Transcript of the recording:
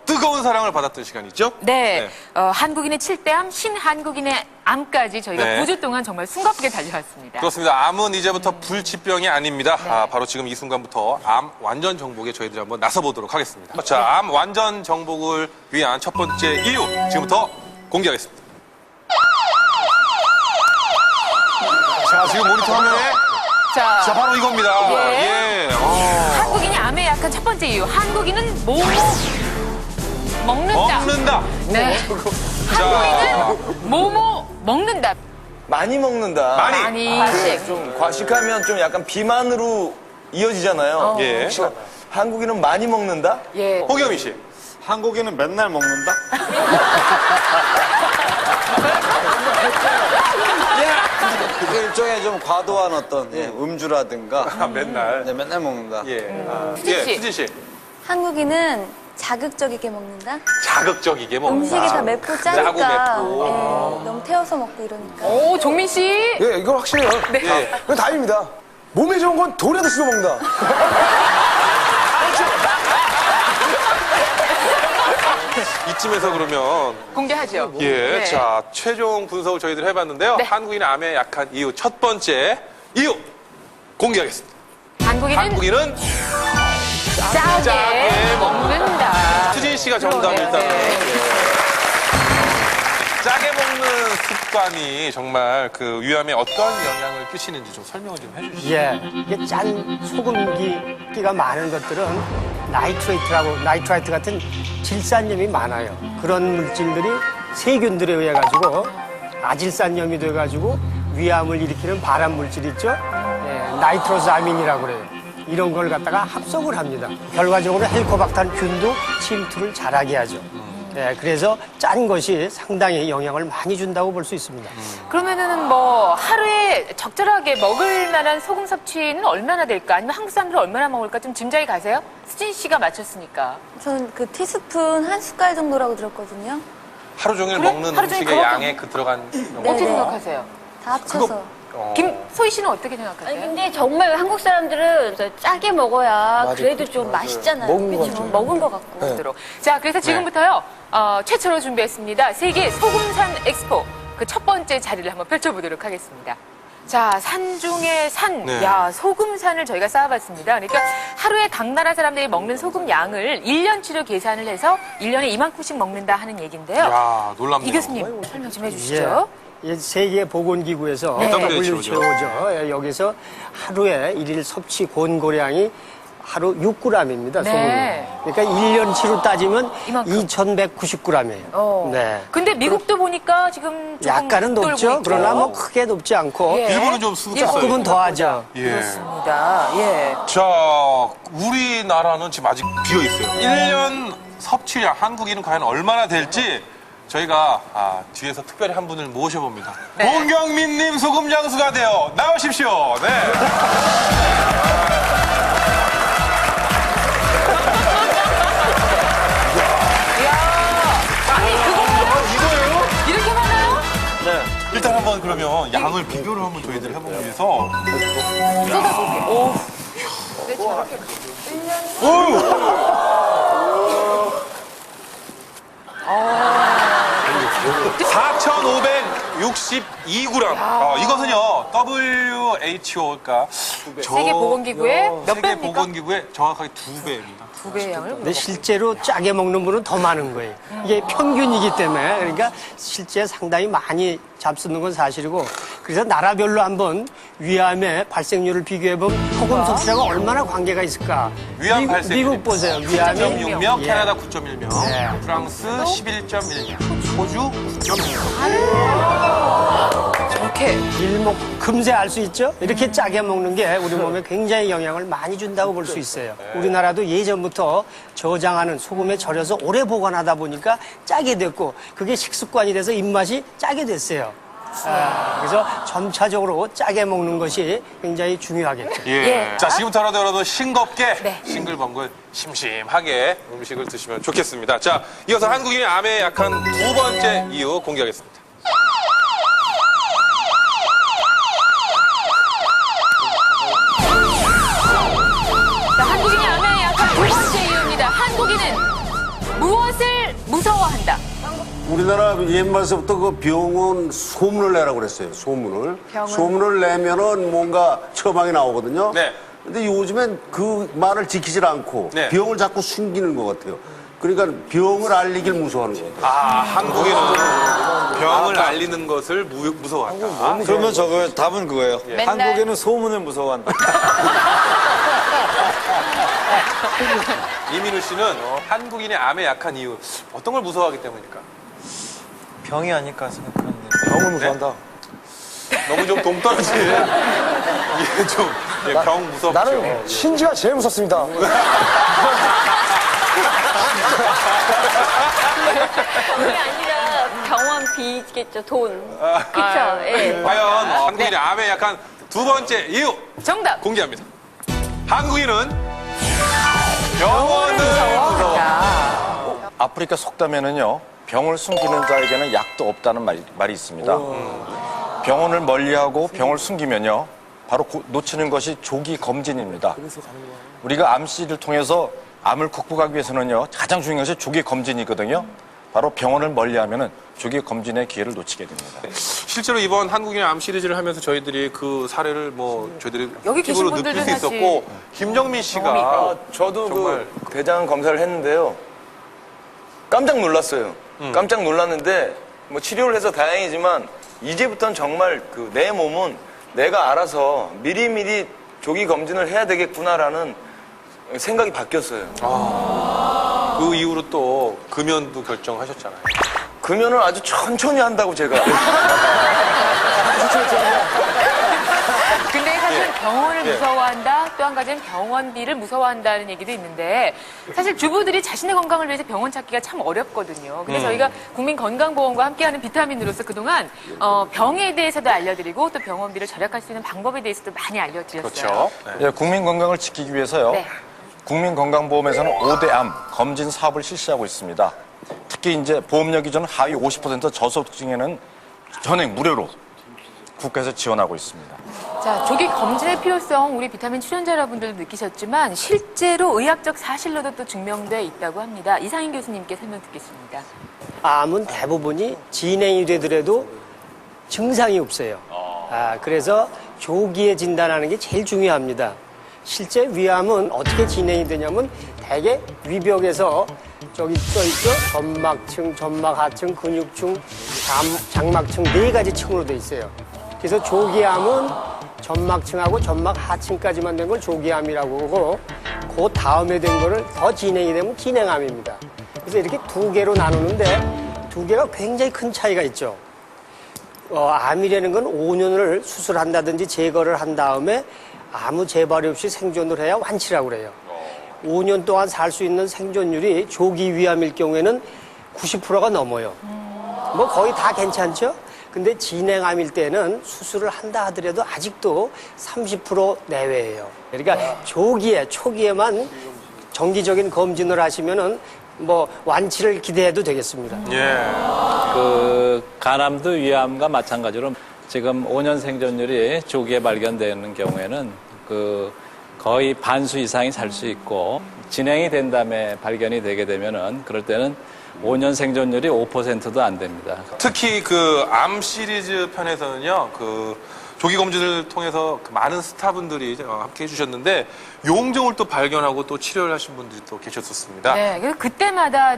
뜨거운 사랑을 받았던 시간이죠? 네. 한국인의 7대암, 신한국인의 암까지 저희가 네. 9주 동안 정말 숨가쁘게 달려왔습니다. 그렇습니다. 암은 이제부터 불치병이 아닙니다. 바로 지금 이 순간부터 암 완전 정복에 저희들이 한번 나서보도록 하겠습니다. 자, 암 완전 정복을 위한 첫 번째 이유, 지금부터 공개하겠습니다. 자, 지금 모니터 화면에 자, 바로 이겁니다. 예. 한국인이 암에 약한 첫 번째 이유. 한국인은 뭐뭐 먹는다. 먹는다. 네. 한국인은 뭐뭐 먹는다. 많이 먹는다. 많이. 많이. 좀 과식하면 좀 약간 비만으로 이어지잖아요. 예. 한국인은 많이 먹는다? 예. 홍경민 씨. 한국인은 맨날 먹는다? 그 일종의 좀 과도한 어떤 음주라든가 맨날. 네, 맨날 먹는다. 예. 수진 씨. 수진 씨. 한국인은 자극적이게 먹는다? 자극적이게 먹는다. 음식이 다 맵고 짜고 짜니까 맵고. 예, 너무 태워서 먹고 이러니까. 오, 종민 씨. 예, 이건 확실해요. 예. 이건 답입니다. 몸에 좋은 건 돌에도 씹어 먹는다. 이쯤에서 그러면 공개하죠. 예, 네. 자 최종 분석을 저희들 해봤는데요. 네. 한국인의 암에 약한 이유 첫 번째 이유 공개하겠습니다. 한국인은 짜게 먹는다. 수진 씨가 정답 일단 짜게 먹는 습관이 정말 그 위암에 어떤 영향을 끼치는지 좀 설명을 좀 해주시죠. 예, 이게 짠 소금기가 많은 것들은 나이트레이트 같은 질산염이 많아요. 그런 물질들이 세균들에 의해 가지고 아질산염이 돼 가지고 위암을 일으키는 발암 물질 있죠? 예, 나이트로사민이라고 그래요. 이런 걸 갖다가 합성을 합니다. 결과적으로 헬코박터균도 침투를 잘하게 하죠. 예, 그래서 짠 것이 상당히 영향을 많이 준다고 볼 수 있습니다. 그러면은 뭐 하루에 적절하게 먹을 만한 소금 섭취는 얼마나 될까? 아니면 한국 사람들은 얼마나 먹을까? 좀 짐작이 가세요? 수진 씨가 맞췄으니까. 저는 그 티스푼 한 숟갈 정도라고 들었거든요. 하루 종일 그래? 먹는 하루 종일 음식의 그거 양에 그 들어간 어떻게 네. 생각하세요? 다 합쳐서. 김소희 씨는 어떻게 생각하세요? 아니 근데 정말 한국 사람들은 짜게 먹어야 그래도 좀 맛있잖아요. 먹은 것 그쵸? 같아요. 먹은 것 같고. 먹도록. 자, 그래서 지금부터요, 최초로 준비했습니다. 세계 소금산 엑스포. 그 첫 번째 자리를 한번 펼쳐보도록 하겠습니다. 자, 산 중에 산. 네. 야, 소금산을 저희가 쌓아봤습니다. 그러니까 하루에 각 나라 사람들이 먹는 소금 양을 1년치로 계산을 해서 1년에 이만큼씩 먹는다 하는 얘기인데요. 야, 놀랍네요. 이 교수님, 설명 좀 해주시죠. 예, 세계보건기구에서 네. WHO죠. WHO죠. 여기서 하루에 일일 섭취 권고량이 하루 6g입니다, 네. 소금이. 그러니까 1년치로 따지면 이만큼. 2199g이에요. 네. 근데 미국도 보니까 지금 조금 약간은 돌고 높죠. 있죠. 그러나 뭐 크게 높지 않고 예. 일본은 좀 수급졌어요. 조금은 더하죠. 예. 그렇습니다. 예. 자, 우리나라는 지금 아직 비어 있어요. 1년 섭취량 한국인은 과연 얼마나 될지 저희가 뒤에서 특별히 한 분을 모셔봅니다. 네. 홍경민님 소금 장수가 되어 나오십시오. 네. 아니, 이거예요? 이렇게 많아요? 네. 일단 한번 그러면 양을 비교를 한번 저희들 해보기 위해서. 네, 저렇게. 4,562g. 이것은요, WHO, 그러니까 세계보건기구의 몇 배입니까? 세계보건기구의 정확하게 2배입니다. 2배의 양을. 근데 실제로 짜게 먹는 분은 더 많은 거예요. 이게 평균이기 때문에 그러니까 실제 상당히 많이 잡수는 건 사실이고 그래서 나라별로 한번 위암의 발생률을 비교해보면 소금 섭취량과 얼마나 관계가 있을까. 위암 발생률. 미국 보세요. 위암이 9.6명, 예. 캐나다 9.1명, 네. 프랑스 11.1명, 호주 9.1명. 저렇게. 일목 금세 알 수 있죠? 이렇게 짜게 먹는 게 우리 몸에 굉장히 영향을 많이 준다고 볼 수 있어요. 우리나라도 예전부터 저장하는 소금에 절여서 오래 보관하다 보니까 짜게 됐고 그게 식습관이 돼서 입맛이 짜게 됐어요. 그래서 점차적으로 짜게 먹는 것이 굉장히 중요하겠죠. 예. 자, 지금부터라도 여러분 싱겁게, 네. 싱글벙글, 심심하게 음식을 드시면 좋겠습니다. 자, 이어서 한국인의 암에 약한 두 번째 이유 공개하겠습니다. 자, 한국인이 암에 약한 두 번째 이유입니다. 한국인은 무엇을 무서워한다? 우리나라 옛말서부터 그 병은 소문을 내라고 그랬어요. 소문을. 소문을 내면은 뭔가 처방이 나오거든요. 네. 근데 요즘엔 그 말을 지키질 않고 네. 병을 자꾸 숨기는 것 같아요. 그러니까 병을 알리길 무서워하는 것 같아요. 아, 한국에는 병을 알리는 것을 무서워한다. 그러면 저거 답은 그거예요. 맨날- 한국에는 소문을 무서워한다. 이민우 씨는 한국인이 암에 약한 이유 어떤 걸 무서워하기 때문입니까? 병이 아닐까 생각하는데. 병을 무서워한다. 너무 좀 동떨어지는 이게 좀 병 무섭죠. 나는 신지가 제일 무섭습니다. 그게 아니라 병원 비겠죠, 돈. 그쵸, 예. 과연 한국인이 암에 약한 두 번째 이유 정답. 공개합니다. 한국인은 병원을 무서워. 아프리카 속담에는요, 병을 숨기는 자에게는 약도 없다는 말이 있습니다. 병원을 멀리하고 병을 숨기면요, 바로 놓치는 것이 조기 검진입니다. 우리가 암시를 통해서 암을 극복하기 위해서는요, 가장 중요한 것이 조기 검진이거든요. 바로 병원을 멀리하면은 조기 검진의 기회를 놓치게 됩니다. 실제로 이번 한국인의 암 시리즈를 하면서 저희들이 그 사례를 저희들이 여기 계신 피부로 느낄 분들도 수 사실 있었고 김정민 씨가 저도 정말 그 대장 검사를 했는데요. 깜짝 놀랐어요. 깜짝 놀랐는데 뭐 치료를 해서 다행이지만 이제부터는 정말 그 내 몸은 내가 알아서 미리미리 조기 검진을 해야 되겠구나라는 생각이 바뀌었어요. 그 이후로 또 금연도 결정하셨잖아요. 금연을 아주 천천히 한다고 제가. 근데 사실 예. 병원을 무서워한다, 또 한 가지는 병원비를 무서워한다는 얘기도 있는데 사실 주부들이 자신의 건강을 위해서 병원 찾기가 참 어렵거든요. 근데 저희가 국민건강보험과 함께하는 비타민으로서 그동안 병에 대해서도 알려드리고 또 병원비를 절약할 수 있는 방법에 대해서도 많이 알려드렸어요. 그렇죠. 네. 예, 국민 건강을 지키기 위해서요, 네. 국민건강보험에서는 5대 암 검진 사업을 실시하고 있습니다. 특히 이제 보험료 기준 하위 50% 저소득층에는 전액 무료로 국가에서 지원하고 있습니다. 자, 조기 검진의 필요성 우리 비타민 출연자 여러분들도 느끼셨지만 실제로 의학적 사실로도 또 증명돼 있다고 합니다. 이상인 교수님께 설명 듣겠습니다. 암은 대부분이 진행이 되더라도 증상이 없어요. 그래서 조기에 진단하는 게 제일 중요합니다. 실제 위암은 어떻게 진행이 되냐면 대개 위벽에서 저기 써있죠? 점막층, 점막하층, 근육층, 장막층 4가지 층으로 돼 있어요. 그래서 조기암은 점막층하고 점막하층까지만 된 걸 조기암이라고 하고 그 다음에 된 거를 더 진행이 되면 진행암입니다. 그래서 이렇게 2개로 나누는데 2개가 굉장히 큰 차이가 있죠. 암이라는 건 5년을 수술한다든지 제거를 한 다음에 아무 재발이 없이 생존을 해야 완치라고 그래요. 5년 동안 살 수 있는 생존율이 조기 위암일 경우에는 90%가 넘어요. 뭐 거의 다 괜찮죠? 근데 진행암일 때는 수술을 한다 하더라도 아직도 30% 내외예요. 그러니까 초기에만 정기적인 검진을 하시면은 뭐 완치를 기대해도 되겠습니다. 예. 그 간암도 위암과 마찬가지로 지금 5년 생존율이 조기에 발견되는 경우에는 그 거의 반수 이상이 살 수 있고 진행이 된 다음에 발견이 되게 되면은 그럴 때는 5년 생존율이 5%도 안 됩니다. 특히 그 암 시리즈 편에서는요, 그 조기 검진을 통해서 그 많은 스타분들이 함께 해주셨는데 용종을 또 발견하고 또 치료를 하신 분들이 또 계셨었습니다. 네, 그래서 그때마다